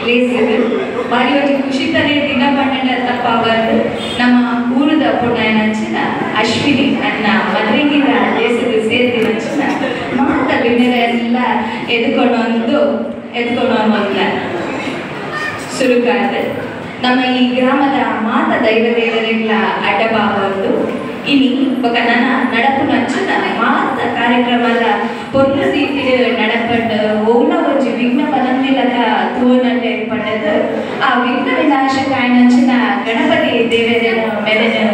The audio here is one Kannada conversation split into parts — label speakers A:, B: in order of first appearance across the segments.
A: ಲೇಸಿಗೆ ಬಾರಿ ಒಂದು ಖುಷಿ ತನೇ ದಿನ ಪಂಡ ತಪ್ಪಾಬಾರ್ದು ನಮ್ಮ ಊರದ ಪುಣ್ಯನಂಚಿನ ಅಶ್ವಿನಿ ಅನ್ನ ಮದ್ರೆಗಿನ ಲೇಸಿಗೆ ಸೇರಿ ನಂಚಿನ ಮಾತ ಬಿನ್ನೆರ ಎಲ್ಲ ಎದ್ಕೊಂಡು ಮೊದಲ ಶುರುಕಾದ ನಮ್ಮ ಈ ಗ್ರಾಮದ ಮಾತ ದೈವ ದೇವರೆಲ್ಲ ಅಡ್ಡಬಾಬಾರ್ದು ಇನಿ ఒక ನಡಪು ನಂಚಿನ ಮಾತ ಕಾರ್ಯಕ್ರಮದ ಪೊರ್ಲ ರೀತಿಯ ನಡಪಂಡು ಓಲ ಒಂಜಿ ವಿಘ್ನ ಪದಂದಿಲಕ ತೂವನಂಡೆ ಪಂಡದು ಆ ವಿಘ್ನ ವಿನಾಶಕ ನಂಚಿನ ಗಣಪತಿ ದೇವರ ಮೆರೆನ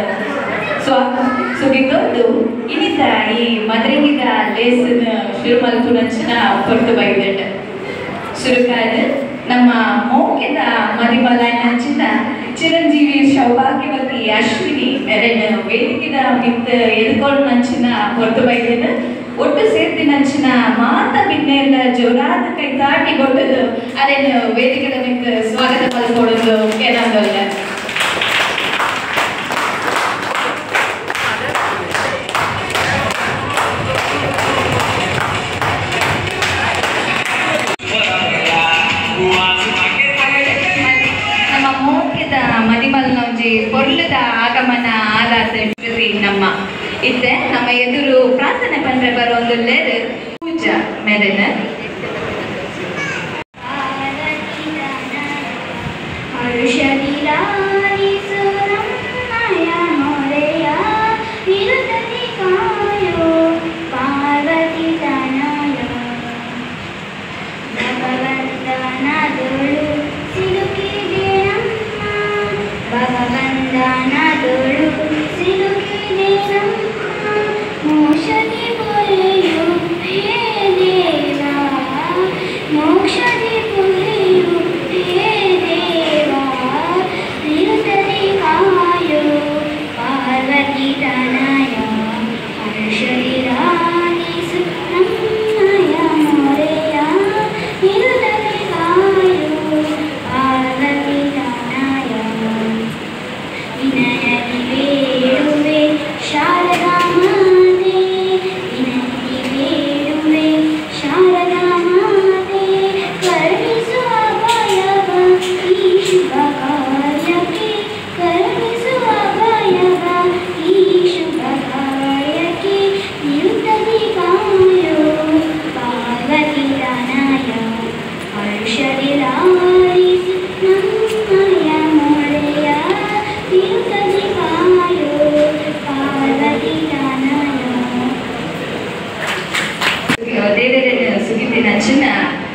A: ಸುಗಿದೊಂದು ಇನಿತ ಈ ಮದ್ರೆಗಿದ ಲೇಸಿನ ಶುರುಮಲ್ಪು ನಂಚಿನ ಪೊರ್ತು ಬೈದೆಂಡು ಶುರುಕಾದ ನಮ್ಮ ಮೋಕೆದ ಮರಿಮಲ ನಂಚಿನ ಚಿರಂಜೀವಿ ಸೌಭಾಗ್ಯವತಿ ಅಶ್ವಿನಿ ಮೆರೆನ ವೇದಿಕೆದ ಮಿತ್ ಎದ್ಕೊಂಡು ನಂಚಿನ ಹೊರತು ಬೈದಿನ ಒಟ್ಟು ಸೇರ್ತಿ ನಂಚಿನ ಮಾತ ಬಿನ್ನೆಲ್ಲ ಜೋರಾದ ಕೈ ತಾಟಿ ಕೊಟ್ಟದು ಅದೇನು ವೇದಿಕೆದ ಮಿತ್ ಸ್ವಾಗತ ಪಲ್ಕೊಡೋದು ಏನಂದಲ್ಲ பொருளದ ಆಗಮನ ಆರಾಧ ನಮ್ಮ ಇತ್ತೆ ನಮ್ಮ ಎದುರು ಪ್ರಾರ್ಥನೆ ಪಂಡ್ರೆ ಬರೋಂದು ಪೂಜಾ ಮೇಲೆನ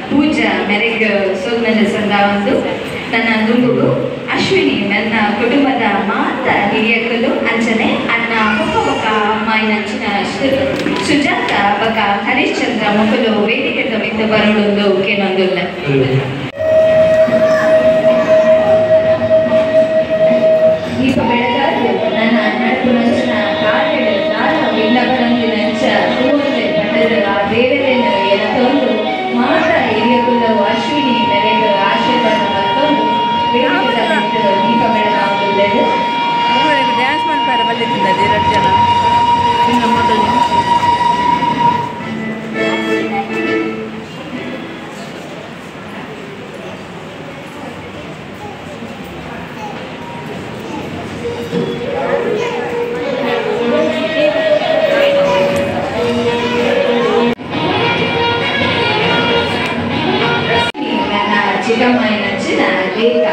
A: ಪೂಜಾ ಮೆರೆಗೆ ಸೋಲ್ಮೇಲೆ ಸಂದ ಒಂದು ನನ್ನ ದುಂಗುಡು ಅಶ್ವಿನಿ ನನ್ನ ಕುಟುಂಬದ ಮಾತ ಹಿರಿಯಕಲು ಅಂಚನೆ ಅನ್ನ ಹೊಕ್ಕ ಅಮ್ಮಾಯಿ ನಂಚಿನ ಸುಜಾತ ಬಕ ಹರಿಶ್ಚಂದ್ರ ಮಕ್ಕಳು ವೇದಿಕೆ ತಮಿಂದ ಬರೋದೊಂದು ಕೇನೊಂದಿಲ್ಲ ದೀಪ ಬೆಳಗಾದ ನನ್ನ ನಡುಕು ನಂಚಿನ ಕಾಲೆಡು ದಾರ ಇಲ್ಲ ಬಂದಿ ನಂಚ ಹೂವಲೆ ಪಡೆದ ಆ ದೇವರೇನು ಎತ್ತೊಂದು ಮಾತ ಹಿರಿಯಕುಲವು ಅಶ್ವಿನಿ ಮೆರೆಗೆ ಆಶೀರ್ವಾದ ಮತ್ತೊಂದು ದೀಪ ಬೆಳಗಾವುದಿಲ್ಲದು
B: ಡ್ಯಾನ್ಸ್ ಮಾಡ್ತಾರೆ ಬಲ್ಲಿದ್ದಾರೆ 2 ಜನ ಇನ್ನು ಮೊದಲು
A: ಚಿಕ್ಕಮ್ಮಾಯಿ ನಂಚಿನ ಲೇಖ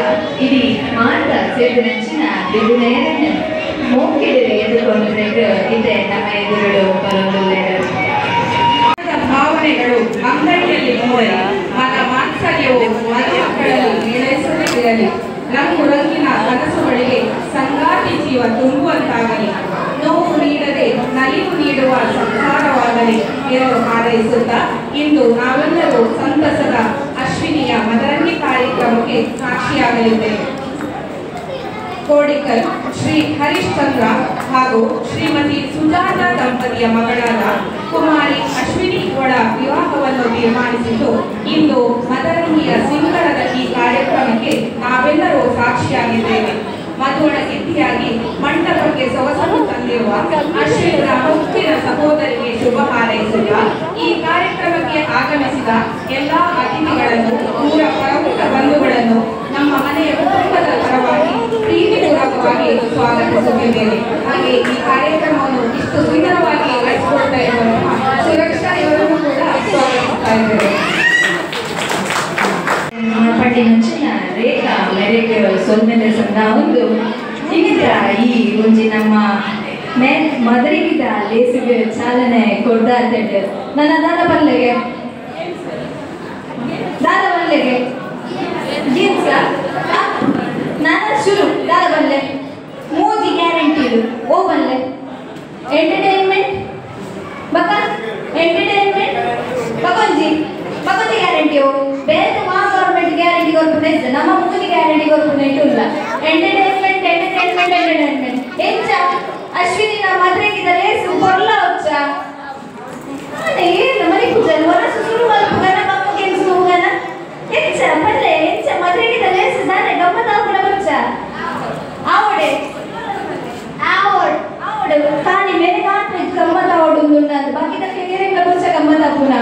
A: ಇಡೀ ಮಾತ ಸೇರಿ ನಂಚಿನ ಬಿಡುನೇರನ್ನು ಮೋಕಿಡು ಎದುರುಗೊಂಡಿದ್ದು ಇದೆ ನಮ್ಮ ಎದುರುಡು ಬರೋದಿಲ್ಲ
C: ಭಾವನೆಗಳು ಅಂಗಡಿಯಲ್ಲಿ ಮೂಡಿ ಮನ ಮಾತ್ಸರ್ಯವು ಮಕ್ಕಳಲ್ಲಿ ನಿಲೈಸದಿರಲಿ ರಂಗು ರಂಗಿನ ಕನಸುಗಳಿಗೆ ಸಂಗಾತಿ ಜೀವ ತುಂಬುವಂತಾಗಲಿ ನೋವು ನೀಡದೆ ನಲಿವು ನೀಡುವ ಸಂಸಾರವಾಗಲಿ ಎಂದು ಹಾರೈಸುತ್ತಾ ಇಂದು ನಾವೆಲ್ಲರೂ ಸಂತಸದ ಅಶ್ವಿನಿಯ ಮದರಂಗಿ ಕಾರ್ಯಕ್ರಮಕ್ಕೆ ಸಾಕ್ಷಿಯಾಗಲಿದ್ದೇವೆ. ಕೋಡಿಕಲ್ ಶ್ರೀ ಹರಿಶ್ಚಂದ್ರ ಹಾಗೂ ಶ್ರೀಮತಿ ಸುಜಾತ ದಂಪತಿಯ ಮಗಳಾದ ಕುಮಾರಿ ಅಶ್ವಿನಿ ಒಳ ವಿವಾಹವನ್ನು ತೀರ್ಮಾನಿಸಿದ್ದು ಇಂದು ಮದರಂಗಿಯ ಸಿಂಗರದ ಈ ಕಾರ್ಯಕ್ರಮಕ್ಕೆ ನಾವೆಲ್ಲರೂ ಸಾಕ್ಷಿಯಾಗಿದ್ದೇವೆ. ಮಧುವಳ ಗಿಟ್ಟಿಯಾಗಿ ಮಂಟಪಕ್ಕೆ ಸೊಗಸನ್ನು ತಂದಿರುವ ಅಶ್ವಿನ ಮುಖ್ಯ ಸಹೋದರಿಗೆ ಶುಭ ಹಾರೈಸುತ್ತಾ ಈ ಕಾರ್ಯಕ್ರಮಕ್ಕೆ ಆಗಮಿಸಿದ ಎಲ್ಲಾ ಅತಿಥಿಗಳನ್ನು ಊರ ಪರಮುಖ ಬಂಧುಗಳನ್ನು ನಮ್ಮ ಮನೆಯ ಕುಟುಂಬದ ಪರವಾಗಿ ಪ್ರೀತಿಪೂರ್ವಕವಾಗಿ ಸ್ವಾಗತಿಸುತ್ತಿದ್ದೇನೆ. ಹಾಗೆ ಈ ಕಾರ್ಯಕ್ರಮವನ್ನು ಇಷ್ಟು ಸುಂದರವಾಗಿ ನಡೆಸಿಕೊಡ್ತಾ ಇರುವಂತಹ ಸುರಕ್ಷಾ ಇವರನ್ನು ಕೂಡ ಸ್ವಾಗತಿಸ್ತಾ ಇದ್ದೇವೆ.
A: ಪಟ್ಟಿ ಮುಂಚಿನ ರೇಖಾ ಮೇರೆಗೆ ಸೊನ್ನೆ ಸಣ್ಣ ಒಂದು ಈಗ ಈ ಒಂಜಿ ನಮ್ಮ ಮದರಿಗಿದ ಲೇಸಿಗೆ ಚಾಲನೆ ಕೊಡ್ದಾತೇಳಿ ನನ್ನ ದಾದ ಬಲ್ಲೆಗೆ ಜೀನ್ಸ ನಾನು ಶುರು ದಾದ ಬಲ್ಲೆ ಮೂಜಿ ಗ್ಯಾರಂಟಿ ಓ ಬಲ್ಲೆ ಎಂಟರ್ಟೈನ್ಮೆಂಟ್ ಬಕ ಎಂಟರ್ಟೈನ್ಮೆಂಟ್ ಬಕೊಂಜಿ ಗ್ಯಾರಂಟಿ ಬೇರೆ ಗೌರ್ಮೆಂಟ್ ಗ್ಯಾರಂಟಿ ಕೊಡ್ಕೊಂಡು ನಮ್ಮ ಮೂಜಿ ಗ್ಯಾರಂಟಿ ಕೊಡ್ಕೊಂಡು ಇಲ್ಲ ಎಂಟರ್ಟೈನ್ಮೆಂಟ್ ಎಂಚ ಅಶ್ವಿನಿ ನಮ್ಮ ಮದ್ರೆಗಿದ ಲೇಸು ಕೊರ್ಲ ಹೊಚ್ಚ ಏನು ಮನೆ ಪೂಜಲ್ ಹೊರಸು ಶುರು ಮಲ್ಪುಗನ ಮಕ್ಕ ಕೆಲ್ಸು ಹೋಗನ ಎಂಚ ಪಲ್ಲೆ ಎಂಚ ಮದ್ರೆಗಿದ ಲೇಸು ದಾನೆ ಗಮ್ಮತ್ ಆಗುನ ಬಚ್ಚ ಆವಡೆ ಕಾಣಿ ಮೇಲೆ ಮಾತ್ರ ಗಮ್ಮತ್ ಆವಡುಂದು ನಾನು ಬಾಕಿ ತಕ್ಕೆ ಗೆರೆಗಳ ಬಚ್ಚ ಗಮ್ಮತ್ ಆಗುನ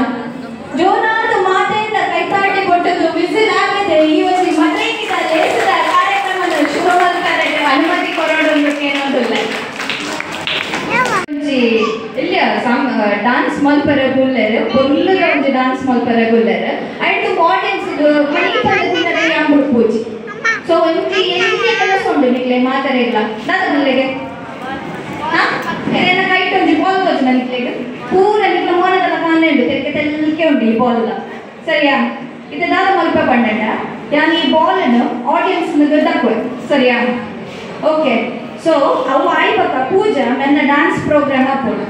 A: ಜೋನಾದ ಮಾತೆಯಿಂದ ಕೈತಾಟಿ ಕೊಟ್ಟದ್ದು ವಿಸಿಲ್ ಆಗಿದೆ ಈ ಒಂದು ಮದ್ರೆಗಿದ ಲೇಸದ ಕಾರ್ಯಕ್ರಮದ ಶುಭ ಮಲ್ಪರಕ್ಕೆ ಅನುಮತಿ ಕೊಡೋದು ಏನೋದಿಲ್ಲ ಇಲ್ಲ ಡಾನ್ಸ್ ಮಲ್ಪರ ಗುಲ್ಲರ್ ಕೊಲ್ಲರ ಒಂದು ಡಾನ್ಸ್ ಮಲ್ಪರ ಗುಲ್ಲರ್ ಅಂಡ್ ಆಡಿಯನ್ಸ್ ಮನಿ ಪದದಿಂದ ಯಾಬಿಡ್ಪೋಜಿ ಸೊ ಒಂಜಿ ಎಂಜಿ ಕೆಲಸ ಉಂಡು ನಿಕ್ಲೆ ಮಾತಾಡಿಲ್ಲ ದಾದ ಮಲ್ಲೆಗೆ ಇದನ್ನ ಕೈಟ್ ಒಂಜಿ ಬಾಲ್ ತೋಜು ನಿಕ್ಲೆಗೆ ಪೂರ ನಿಕ್ಲ ಮೋನದಲ್ಲ ಕಾಣೆ ಉಂಡು ತೆಕ್ಕೆ ತೆಲ್ಕೆ ಉಂಡು ಈ ಬಾಲ್ ಸರಿಯಾ ಇದು ದಾದ ಮಲ್ಪ ಪಂಡ ಯಾನ್ ಈ ಬಾಲ್ ಅನ್ನು ಆಡಿಯನ್ಸ್ ದಕ್ಕೋಯ್ ಸರಿಯಾ ಓಕೆ ಸೊ ಅವು ಆಯ್ಪಕ್ಕ ಪೂಜಾ ನನ್ನ ಡಾನ್ಸ್ ಪ್ರೋಗ್ರಾಮ್ ಹಾಕೋದು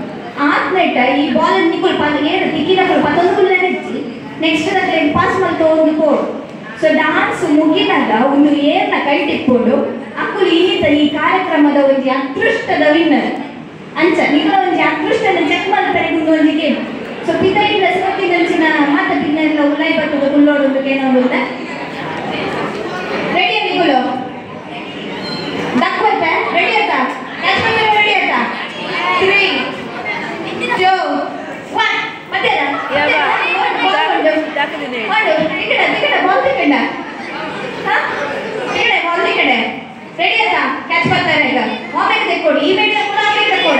A: ಆತ್ನೆಟ್ಟ ಈ ಬಾಲ್ ನಿಕ್ಕುಲ್ ಏನು ತಿಕ್ಕಿನಕ್ಕಳು ಪತ್ತೊಂದು ನೆಚ್ಚಿ ನೆಕ್ಸ್ಟ್ ಅದಕ್ಕೆ ಪಾಸ್ ಮಾಡ್ತಾ ಒಂದು ಕೋಡು ಸೊ ಡಾನ್ಸ್ ಮುಗಿನಾಗ ಒಂದು ಏರ್ನ ಕೈ ತಿಕ್ಕೊಂಡು ಅಕ್ಕುಲು ಇನ್ನಿತ ಈ ಕಾರ್ಯಕ್ರಮದ ಒಂದು ಅದೃಷ್ಟದ ವಿನ್ನರ್ ಅಂಚ ನಿಗಳ ಒಂದು ಅದೃಷ್ಟದ ಚೆಕ್ ಮಾಡ್ತಾರೆ ಒಂದು ಗೇಮ್ ಸೊ ಪಿತೈನ ಸೊತ್ತಿನಂಚಿನ ಮಾತ ಪಿನ್ನೆಲ್ಲ ಉಲ್ಲಾಯಿ ಬರ್ತದ ಗುಲ್ಲೋಡು ಏನೋ ರೆಡಿ ನಿಗುಲು ದಕ್ಕೋಯ್ತ ರೆಡಿ ಆಯ್ತಾ ರೆಡಿ ಆಯ್ತಾ 3 2 1 ಮತ್ತೆ ರೆಡಿ ಆಯ್ತಾ ಕ್ಯಾಚ್ ಮಾಡ್ತಾರೆ ಈಗ ಆಮೇಲೆ ತೆಕ್ಕೊಡಿ ಈ ಬೇಡ ಕೂಡ ಆಮೇಲೆ ತೆಕ್ಕೊಡ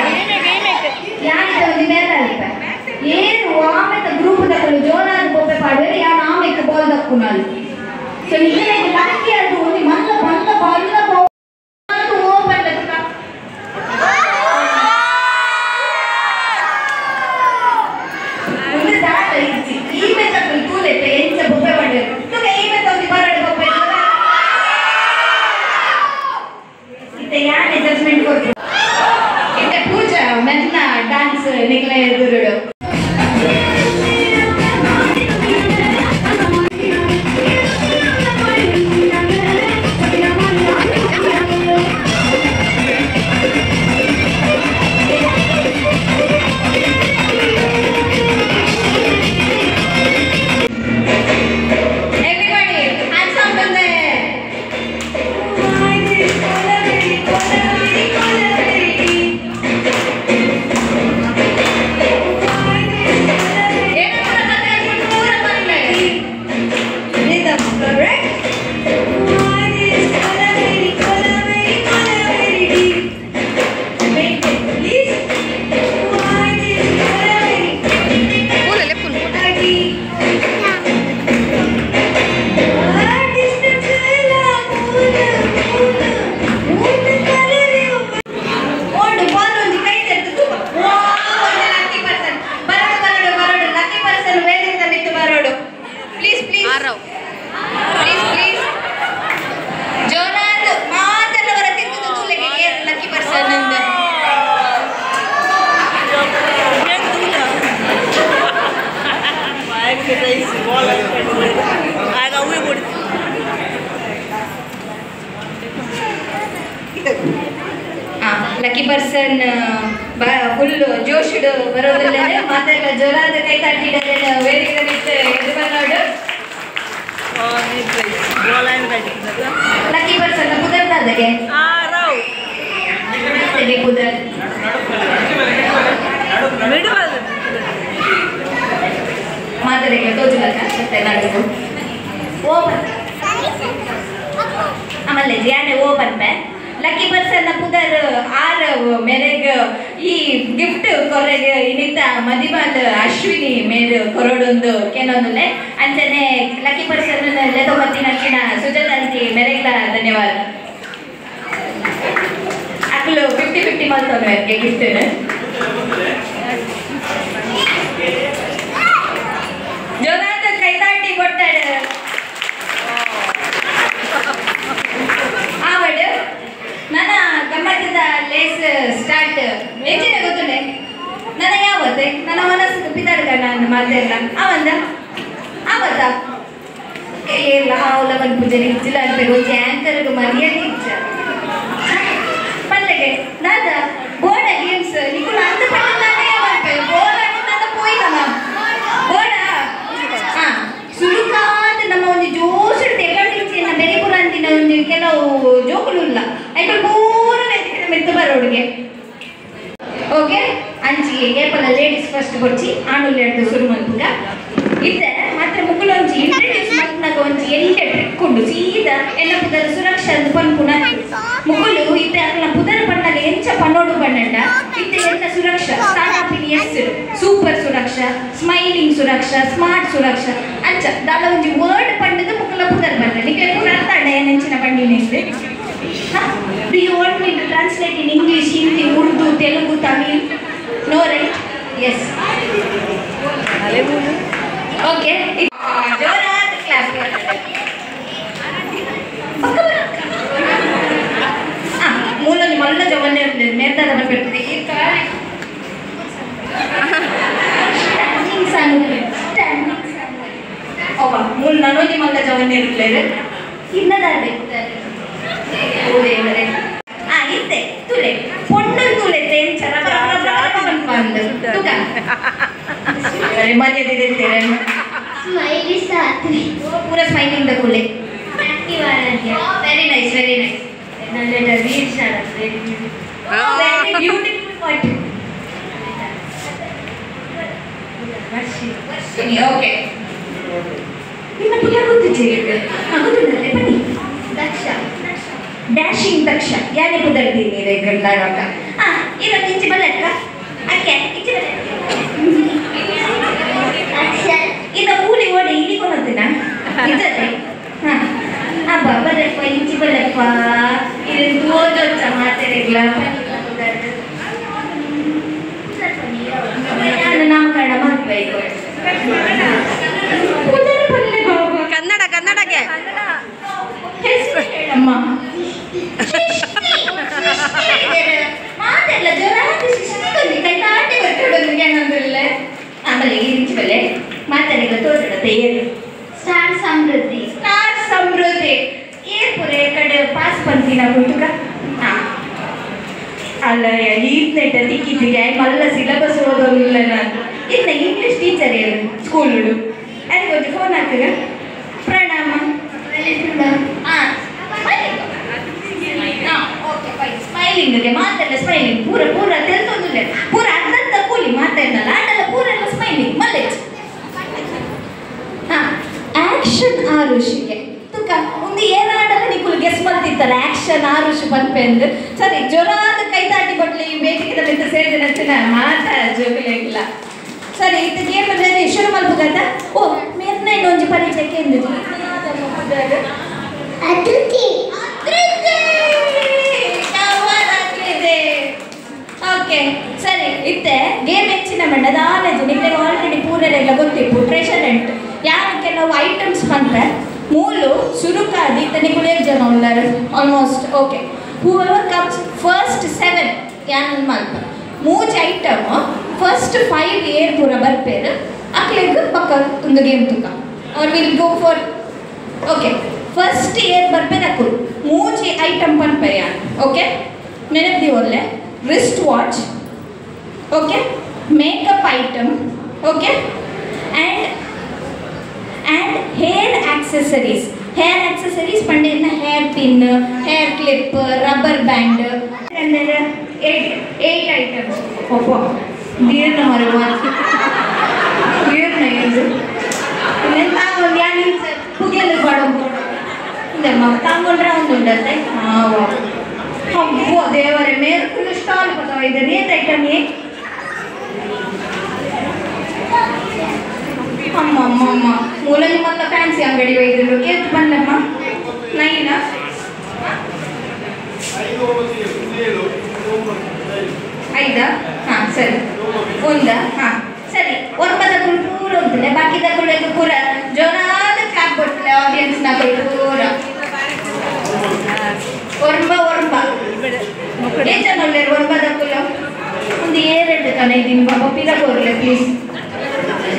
A: ಯಾನಿತ ಒಂದು ಮೇಲೆ ಅಲ್ಪ ಏನು ಆಮೇಲೆ ಗ್ರೂಪ್ ತಗೊಳ್ಳು ಜೋರಾದ ಗೋಪೆ ಪಾಡುವೆ ಯಾರು ಆಮೇಲೆ ಬಾಲ್ ದಕ್ಕುನಾಳು ಸೊ ಈಗ ಲಕ್ಕಿ ಅದು ಒಂದು ಮಲ್ಲ ಬಂದ ಬಾಲ್ ಪೂಜಾ ಮೆನ್ನ ಡಾನ್ಸ್ ನಿಗ್ಲ ಎದುರುಡು ಲಕ್ಕಿ ಪರ್ಸನ್ ಫುಲ್ ಜೋಶುಡು ಬರೋದಿಲ್ಲ ಮಾತೆಲ್ಲ ಜೋರಾದ ಕೈ ತಟ್ಟಿದರೆ ವೇದಿಕೆ ಬಿಟ್ಟು ಎದು ಬಂದೋಡು ಲಕ್ಕಿ ಪರ್ಸನ್ ಕುದರ್ದಾದಗೆ ಕುದರ್ ಮಾತಾಡಿಗೆ ತೋಜುಲಕ್ಕ ಮತ್ತೆ ನಡುಗು ಓಪನ್ ಆಮೇಲೆ ಯಾರೇ ಓ ಬಂದೆ ಲಕ್ಕಿ ಪರ್ಸನ್ ಪುದರ್ ಆರ್ ಮೇರೆಗ್ ಈ ಗಿಫ್ಟ್ ಕೊರೆಗೆ ಇನ್ನಿತ ಮದಿಮಾಲ್ ಅಶ್ವಿನಿ ಮೇರೆ ಕೊರಡೊಂದು ಕೆಲವೊಂದುಲೆ ಅಂಚನೆ ಲಕ್ಕಿ ಪರ್ಸನ್ ಲೆದು ಮತ್ತಿನ ಸುಜಾತಾಂತಿ ಮೇರೆಗ್ಲ ಧನ್ಯವಾದ ಅಕ್ಲು 50-50 ಮಾಡ್ತಾರೆ ಗಿಫ್ಟ್ ಜೋರಾದ ಕೈದಾಟಿ ಕೊಟ್ಟಾಡು ಆವಡು ನನ್ನ ಗಮ್ಮತ್ತಿದ ಲೇಸ್ ಸ್ಟಾರ್ಟ್ ಹೆಚ್ಚಿನ ಗೊತ್ತುಂಡೆ ನನ್ನ ಯಾವತ್ತೆ ನನ್ನ ಮನಸ್ಸು ಪಿತಾಡ್ಕ ನಾನು ಮಾತೆಲ್ಲ ಅವಂದ ಆವತ್ತ ಇಲ್ಲ ಅವಳ ಒಂದು ಪೂಜೆ ಇಚ್ಚಿಲ್ಲ ಅನ್ಬೇಕು ಆಂಕರ್ಗೆ ಮರ್ಯಾದೆ ಇಚ್ಚ ಪಲ್ಲೆಗೆ ನಾದ ಬೋರ್ಡ ಗೇಮ್ಸ್ ನಿಖುಲ ಅಂತ ಪಟ್ಟದಾನೆ ಯಾವತ್ತೆ ಬೋರ್ಡ ನನ್ನ ಪೋಯ್ತಮ್ಮ ಬೋರ್ಡ ಹಾ ಸುಡುಕಾದ ನಮ್ಮ ಒಂದು ಜೋಶ್ ತೆಗಂಡಿಂಚಿನ ಬೆರಿಪುರ ಅಂತಿನ ಒಂದು ಕೆಲವು ಜೋಕುಲು ಇಲ್ಲ ಐಟು ಪೂರ ಮೆತ್ತು ಬರೋಡಿಗೆ ಓಕೆ ಅಂಚಿ ಏಪಲ ಲೇಡೀಸ್ ಫಸ್ಟ್ ಕೊಚ್ಚಿ ಆಣುಲ್ ಹಿಡ್ದು ಶುರು ಮಲ್ಪುಗ ಇತ್ತೆ ಮತ್ತೆ ಮುಕ್ಕುಲೊಂಚಿ ಇಂಟ್ರಡ್ಯೂಸ್ ಮಾಡ್ನಾಗ ಒಂಚಿ ಎಲ್ಲ ಟ್ರಿಕ್ ಉಂಡು ಸೀದಾ ಎಲ್ಲ ಪುದರ ಸುರಕ್ಷಾ ಅಂತ ಪನ್ಪುನ ಮುಕ್ಕುಲು ಇತ್ತೆ ಅಕ್ಲ ಪುದರ ಪಣ್ಣಾಗ ಎಂಚ ಪನ್ನೋಡು ಬಣ್ಣಂಡ ಇತ್ತೆ ಎಲ್ಲ ಸುರಕ್ಷಾ ಸ್ಟಾರ್ಟ್ಅಪ್ ಹೆಸರು ಸೂಪರ್ ಸುರಕ್ಷಾ ಸ್ಮೈಲಿಂಗ್ ಸುರಕ್ಷಾ ಸ್ಮಾರ್ಟ್ ಸುರಕ್ಷಾ ಅಂಚ ದಾಲ ಒಂಜಿ ವರ್ಡ್ ಪಂಡದ ಮುಕ್ಕುಲ ಪುದರ ಬಣ್ಣ ನಿಕ್ಕೆ ಪೂರ ಅರ್ಥ ಅಂಡ ಏನೆಂಚಿನ ಪಂಡಿನಿಂದ Do you want me to translate in English, Hindi, Urdu, Telugu, Tamil? No, right? Yes. Okay. Jorat clap. ಮೂಲಲ್ಲಿ ಮಲ್ಲ ಜವನ್ನೇ ಇರಲಿಲ್ಲ ಮೇರ್ದಾದ ಬರ್ಬಿಡ್ತದೆ ಈಗ ಸ್ಟ್ಯಾಂಡಿಂಗ್ ಸಾಂಗ್ ಮೂಲ ನನೋಜಿ ಮಲ್ಲ ಜವನ್ನೇ ಇರಲಿಲ್ಲ ಇನ್ನದಾಗಬೇಕು ಇತ್ತೆ ತುಲೆ ಪೊಣ್ಣು ತುಲೆ ತೆಂಚರ ಬಂದು ತುಕ ಮರ್ಯಾದೆ ಇರ್ತೀರ
D: ಸ್ಮೈಲಿ ಸಾತ್ವಿ
A: ಪೂರ ಸ್ಮೈಲಿಂಗ್ ದ ಕುಲೆ
D: ಆಕ್ಟಿವ್ ಆರೋಗ್ಯ
A: ವೆರಿ ನೈಸ್
D: ನನ್ನ ರೀಡ್ ಶಾಲ ವೆರಿ
A: ಬ್ಯೂಟಿಫುಲ್ ಪಾಯಿಂಟ್ ಓಕೆ ನಿಮ್ಮ ಪುಟ ಗೊತ್ತಿದೆ ಗೊತ್ತಿಲ್ಲ ಬನ್ನಿ
D: ದಕ್ಷ
A: ಡ್ಯಾಶಿಂಗ್ ದಕ್ಷ ಯಾರೇ ಕುದರ್ತೀನಿ ರೇ ಗಂಡಾಗ ಇರೋದು ಇಂಚಿ ಬಲ್ಲಕ್ಕ ಅಕ್ಕೆ ಇಂಚಿ ಬಲ್ಲ
D: ಅಕ್ಷರ್
A: ಇನ್ನು ಕೂಲಿ ಓಡಿ ಇಲ್ಲಿ ಕೊನೋದಿನ ಇದ್ದದೆ ಹಾಂ ಅಬ್ಬ ಬಲ್ಲಪ್ಪ ಇಂಚಿ ಬಲ್ಲಪ್ಪ ಇದು ಓದೋಚ್ಚ ಮಾತೆರೆಗ್ಲ ನಾನು ನಾಮಕರಣ ಮಾಡಬೇಕು
B: ಕನ್ನಡ ಕನ್ನಡಕ್ಕೆ
A: ಅಮ್ಮ ಮಾತೆಲ್ಲ ಜೋರಾಗಿ ಶಿಸ್ತು ಕೈ ತಾಟಿ ಕೊಟ್ಟೋದು ಏನಂದ್ರಲ್ಲ ಆಮೇಲೆ ಇಂಚಿ ಬಲ್ಲೆ ಮಾತಾಡಿಲ್ಲ ತೋರಿಡ ತೇರು
D: ಸ್ಟಾರ್ ಸಮೃದ್ಧಿ
A: ಏನ್ ಪುರೇ ಕಡೆ ಪಾಸ್ ಬಂತೀನ ಗುಂಟುಕ ಅಲ್ಲ ಈತ್ನೆಟ್ಟ ತಿಕ್ಕಿದ್ದಿಗೆ ಮಲ್ಲ ಸಿಲೆಬಸ್ ಓದೋದಿಲ್ಲ ನಾನು ಇನ್ನ ಇಂಗ್ಲೀಷ್ ಟೀಚರ್ ಏನು ಸ್ಕೂಲು ಅದಕ್ಕೆ ಒಂದು ಫೋನ್ ಹಾಕಿದ ಪ್ರಣಾಮ ಸ್ಮೈಲಿಂಗ್ಗೆ ಮಾತೆಲ್ಲ ಸ್ಮೈಲಿಂಗ್ ಪೂರ ಪೂರ ತಿಳಿದೋದಿಲ್ಲ ಪೂರ ಅರ್ಧ ಕೂಲಿ ಮಾತಾಡ್ನಲ್ಲ ಆಟಲ್ಲ ಪೂರ ಎಲ್ಲ ಸ್ಮೈಲಿಂಗ್ ಮಲ್ಲೇಜ್ ಆಕ್ಷನ್ ಆರುಷಿಗೆ ತುಕ ಒಂದು ಏನಾಡಲ್ಲ ನಿಕ್ಕುಲು ಗೆಸ್ ಮಾಡ್ತಿರ್ತಾರೆ ಆಕ್ಷನ್ ಆರುಷ್ ಬಂಪೆ ಅಂದು ಸರಿ ಜೋರಾದ ಕೈ ತಾಟಿ ಕೊಡ್ಲಿ ಬೇಟಿಗೆ ಮಿತ್ತ ಸೇರಿದ ಮಾತಾ ಜೋಗಲಿಲ್ಲ ಸರಿ ಇದು ಗೇಮ್ ರೆಡಿ ಶುರು ಮಲ್ಪುಗಂತ ಓ ಮೇರ್ನ ಇನ್ನೊಂದು ಪರಿಚಯಕ್ಕೆ ಎಂದಿದ್ದು
D: ಅತಿಥಿ
A: ಓಕೆ ಸರಿ ಇತ್ತೆ ಗೇಮ್ ಹೆಚ್ಚಿನ ಬಣ್ಣದ ಆಲೇಜು ನಿಮಗೆ ಆಲ್ರೆಡಿ ಪೂರೆಲ್ಲ ಗೊತ್ತಿತ್ತು ಟ್ರೆಷರ್ ಎಂಟ್ ಯಾರು ಕೆಲವು ಐಟಮ್ಸ್ ಬಂದ್ರೆ ಮೂಲು ಸುರುಕಾದಿ ತನಿಗುಳೇ ಜನ ಉಳ್ಳಾರು almost okay whoever comes first 7 ಯಾನ್ ಮಲ್ಪ ಮೂಜ್ ಐಟಮ್ ಫಸ್ಟ್ 5 ಏರ್ ಪೂರ ಬರ್ಪೇರು ಅಕ್ಲೆಗ್ ಪಕ್ಕ ಒಂದು ಗೇಮ್ ತುಕ ಆರ್ will go for okay first ಏರ್ ಬರ್ಪೇರು ಅಕ್ಕುಲು ಮೂಜ್ ಐಟಮ್ ಪನ್ಪೆ ಯಾನ್ ಓಕೆ ನೆನಪಿ ಒಳ್ಳೆ wrist watch, okay, makeup item, okay, and hair accessories. Hair accessories pandena hair pin, hair clip, rubber band, and then 8 items. Papa, dear no marwa, dear no use. Then I will yan pugel badam. ಮಕ್ಕಂಗೊಂಡ್ರೆ ಒಂದು ಉಂಡತ್ತೆ ಅಬ್ಬೋ ದೇವರೇ ಮೇರೆ ಫುಲ್ ಸ್ಟಾಲ್ ಬರ್ತಾವ ಇದೆ ರೇಟ್ ಐಟಮ್ ಅಮ್ಮ ಮೂಲಲ್ಲಿ ಮೊತ್ತ ಫ್ಯಾನ್ಸಿ ಅಂಗಡಿ ಒಯ್ದಿರು ಎಷ್ಟು ಬಂದಮ್ಮ ನೈನಾ ಐದಾ ಹಾಂ ಸರಿ ಒಂದಾ ಹಾಂ ಸರಿ ಒರ್ಬದಕ್ಕೂ ಪೂರ ಉಂಟಲೆ ಬಾಕಿದಕ್ಕೂ ಪೂರ ಜೋರಾದ ಕ್ಲಾಪ್ ಕೊಡ್ತಲೆ ಆಡಿಯನ್ಸ್ನ ಪೂರ ಒರ್ಬ ಏನ್ ಜನ ಒಳ್ಳೆಯರು ಒರ್ಬದಕ್ಕೂ ಒಂದು 2 ಕಣ ಇದ್ದೀನಿ ಬಾಬಾ ಪಿರ ಕೊಡ್ಲೆ ಪ್ಲೀಸ್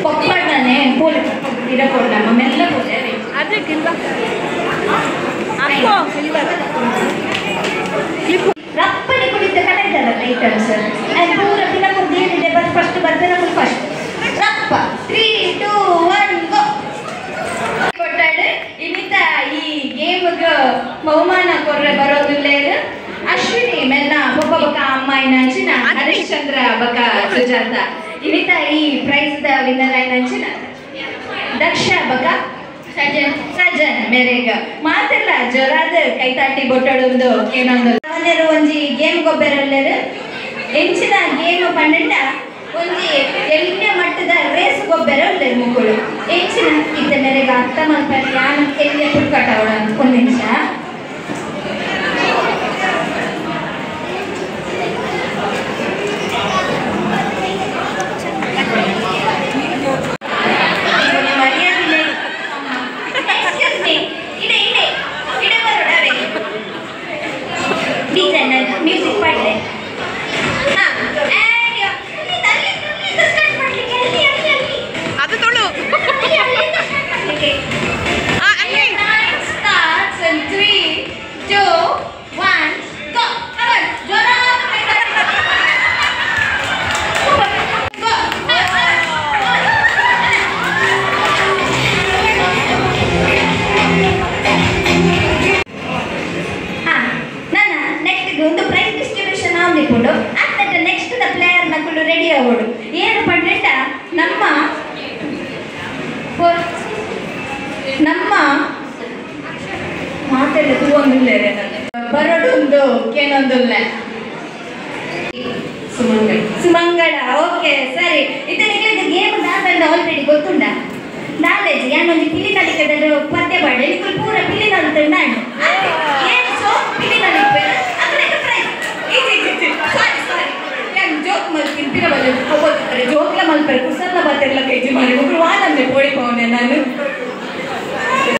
A: ಪಪ್ಪಣ್ಣನೆ ಪೋಲಿ ಪಿರ ಕೊಡ್ಲಮ್ಮ ಮೆಲ್ಲ ಕೊಡ್ಲೆ
B: ಅದಕ್ಕಿಲ್ವ
A: ರಪ್ಪನೆ ಕುಡಿತ ಕಡೆದಲ್ಲ ಐಟಮ್ಸ್ ಆ್ಯಂಡ್ ಪೂರ ಪಿರ ಕೊಡ್ದು ಏನಿದೆ ಬಟ್ ಫಸ್ಟ್ ಬರ್ತಾರೆ ನಮಗೆ ಫಸ್ಟ್ ರಪ್ಪ 3, 2, 1 ಗೋ ಕೊಟ್ಟಾಡು ಇಮಿತ ಈ ಗೇಮ್ಗೆ ಬಹುಮಾನ ಕೊರ್ರೆ ಬರೋದಿಲ್ಲ ಅಶ್ವಿನಿ ಮೆನ್ನ ಬೊಬ್ಬ ಬಕ ಅಮ್ಮಾಯಿನ ಅಂಚಿನ ಹರಿಶ್ಚಂದ್ರ ಬಕ ಸುಜಾತ ಇಮಿತ ಈ ಪ್ರೈಸ್ ದ ವಿನ್ನರ್ ಆಯ್ನ ಅಂಚಿನ ದಕ್ಷ ಬಕ ಸಜನ್ ಮೇರೆಗ ಮಾತಿಲ್ಲ ಜೋರಾದ ಕೈತಾಟಿ ಬೊಟ್ಟೊಡೊಂದು ಏನೊಂದು ಅವನೇರು ಒಂಜಿ ಗೇಮ್ ಗೊಬ್ಬರಲ್ಲರು ಎಂಚಿನ ಗೇಮ್ ಪಂಡ ಒಂಜಿ ಎಲ್ಲಿಯ ಮಟ್ಟದ ರೇಸ್ ಗೊಬ್ಬರ ಉಳ್ಳರು ಮುಕ್ಕಳು ಎಂಚಿನ ಇದ್ದ ಮೇರೆಗ ಅರ್ಥ ಮಾಡ್ತಾರೆ ಯಾನು ಎಲ್ಲಿಯ ಪುಟ್ಕಟ ಅವಳ ಒಂದು ನಿಮಿಷ ಮ್ಯೂಸಿಕ್ ಪಾಡ್ಲೆ
B: ಅದು ತೊಳು
A: starts in 3, 2, 1 go come on jora go nana next ಒಂದು ಪ್ರೈಸ್ ಡಿಸ್ಟ್ರಿಬ್ಯೂಷನ್ ಆಗಿಕೊಂಡು ಅತ್ತ ನೆಕ್ಸ್ಟ್ ದ ಪ್ಲೇಯರ್ ನಕುಲು ರೆಡಿ ಆಗೋಡು ಏನು ಪಂಡಿತ ನಮ್ಮ ಮಾತೆಲ್ಲ ತೂವೊಂದಿಲ್ಲ ಬರೋಡೊಂದು ಕೇನೊಂದಿಲ್ಲ ಸುಮಂಗಳ ಓಕೆ ಸರಿ ಇದು ನಿಮಗೆ ಗೇಮ್ ದಾದಂಡ ಆಲ್ರೆಡಿ ಗೊತ್ತುಂಡ ನಾಲೆಜ್ ಯಾನೊಂದು ಪಿಲಿ ಕಲಿಕದರು